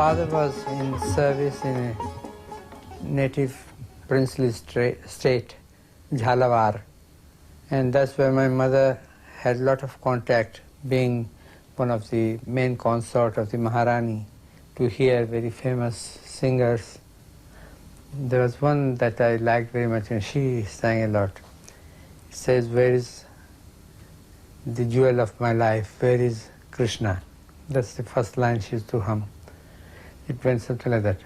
father was in service in a native princely state, Jhalawar, and that's where my mother had a lot of contact, being one of the main consort of the Maharani, to hear very famous singers. There was one that I liked very much, and she sang a lot. It says, "Where is the jewel of my life? Where is Krishna?" That's the first line she used to hum. It went something like that.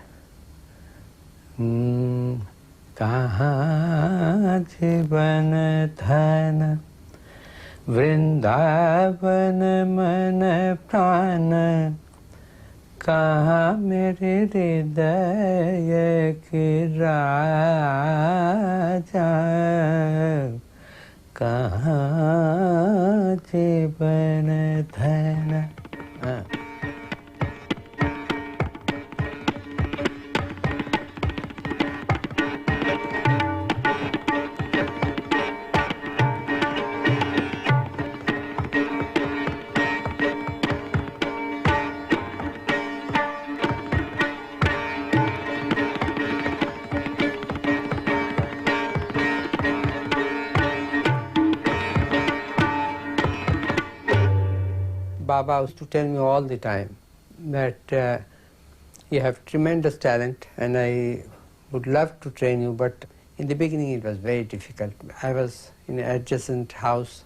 Kahan jivan dhana Vrindavan man prana Kahan mere hridaya ki raja Kahan jivan dhana. Baba used to tell me all the time that you have tremendous talent and I would love to train you, but in the beginning it was very difficult. I was in an adjacent house,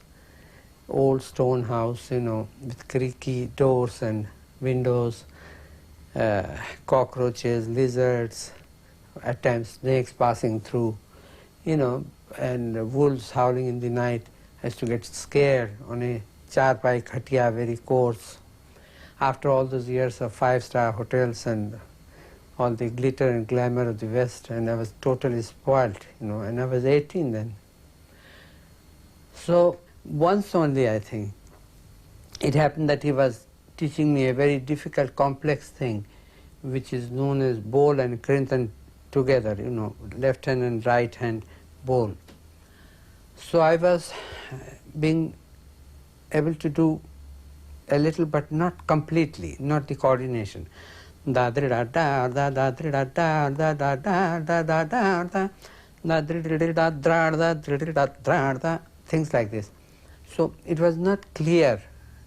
old stone house, with creaky doors and windows, cockroaches, lizards, at times snakes passing through, and wolves howling in the night. I used to get scared on a charpai khatia, very coarse. After all those years of five-star hotels and all the glitter and glamour of the West, and I was totally spoiled, and I was 18 then. So once only, I think, it happened that he was teaching me a very difficult, complex thing, which is known as bowl and kirtan together, left hand and right hand bowl. So I was being able to do a little, but not completely, not the coordination. Da da da da da da da da da da da da da da da da, things like this. So it was not clear,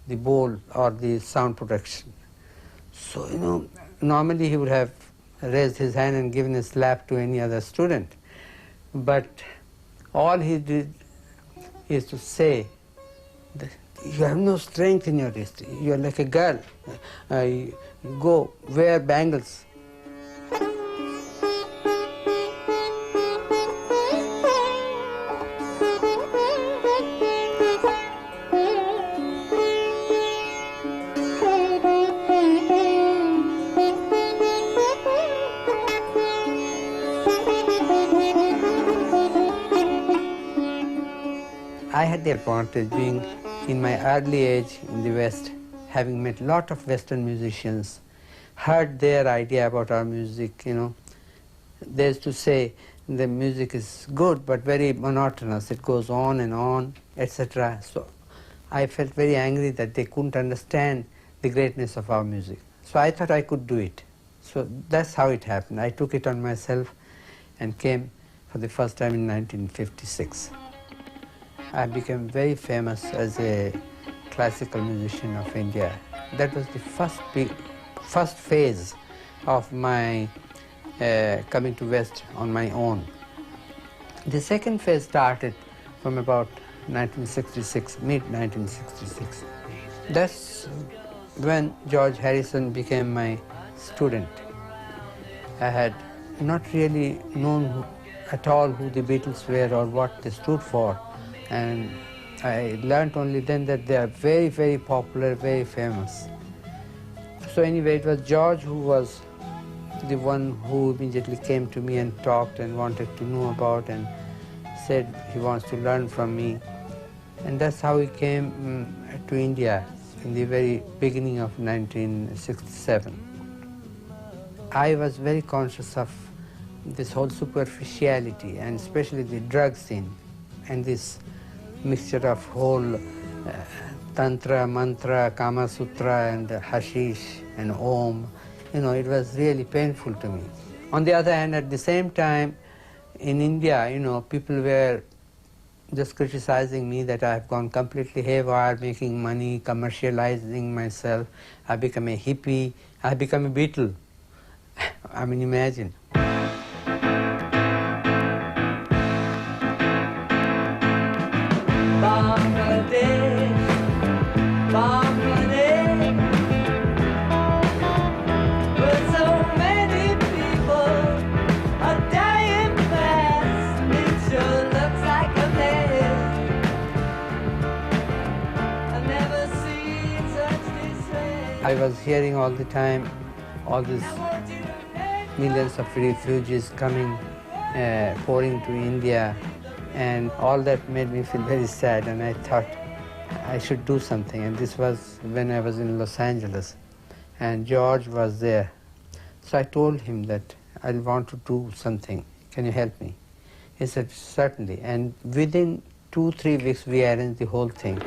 the bowl or the sound production. So normally he would have raised his hand and given a slap to any other student, but all he did is to say that you have no strength in your wrist. You are like a girl. Go wear bangles. I had the advantage being in my early age in the West, having met a lot of Western musicians, heard their idea about our music, They used to say the music is good but very monotonous, it goes on, etc. So I felt very angry that they couldn't understand the greatness of our music. So I thought I could do it. So that's how it happened. I took it on myself and came for the first time in 1956. I became very famous as a classical musician of India. That was the first phase of my coming to West on my own. The second phase started from about 1966, mid-1966. That's when George Harrison became my student. I had not really known at all who the Beatles were or what they stood for. And I learned only then that they are very, very popular, very famous. So anyway, it was George who was the one who immediately came to me and talked and wanted to know about and said he wants to learn from me. And that's how he came to India in the very beginning of 1967. I was very conscious of this whole superficiality and especially the drug scene and this mixture of whole tantra, mantra, kama sutra and hashish and om, it was really painful to me. On the other hand, at the same time, in India, people were just criticizing me that I have gone completely haywire, making money, commercializing myself. I become a hippie. I become a Beatle. I mean, imagine. Bangladesh, Bangladesh, where so many people are dying fast. It sure looks like a mess. I've never seen such distress. I was hearing all the time all these millions of refugees coming, pouring to India, and all that made me feel very sad, and I thought I should do something. And this was when I was in Los Angeles, and George was there. So I told him that I want to do something. Can you help me? He said, certainly. And within 2-3 weeks, we arranged the whole thing.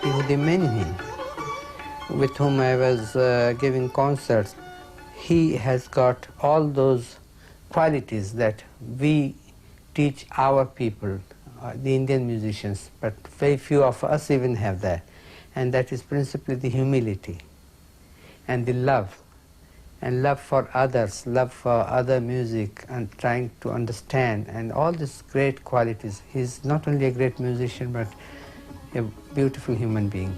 Yehudi Menuhin, with whom I was giving concerts, he has got all those qualities that we teach our people, the Indian musicians, but very few of us even have that. And that is principally the humility and the love, and love for others, love for other music, and trying to understand, and all these great qualities. He's not only a great musician, but a beautiful human being.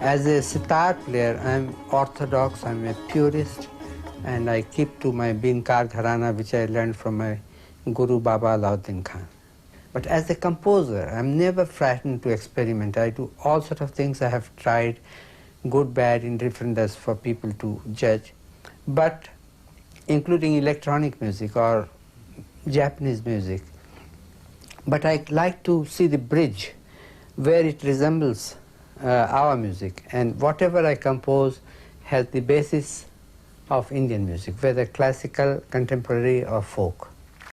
As a sitar player, I'm orthodox, I'm a purist, and I keep to my Binkar Gharana, which I learned from my guru Baba Allauddin Khan. But as a composer, I'm never frightened to experiment. I do all sorts of things. I have tried, good, bad, indifferent, as for people to judge. But including electronic music or Japanese music. But I like to see the bridge where it resembles our music. And whatever I compose has the basis of Indian music, whether classical, contemporary, or folk.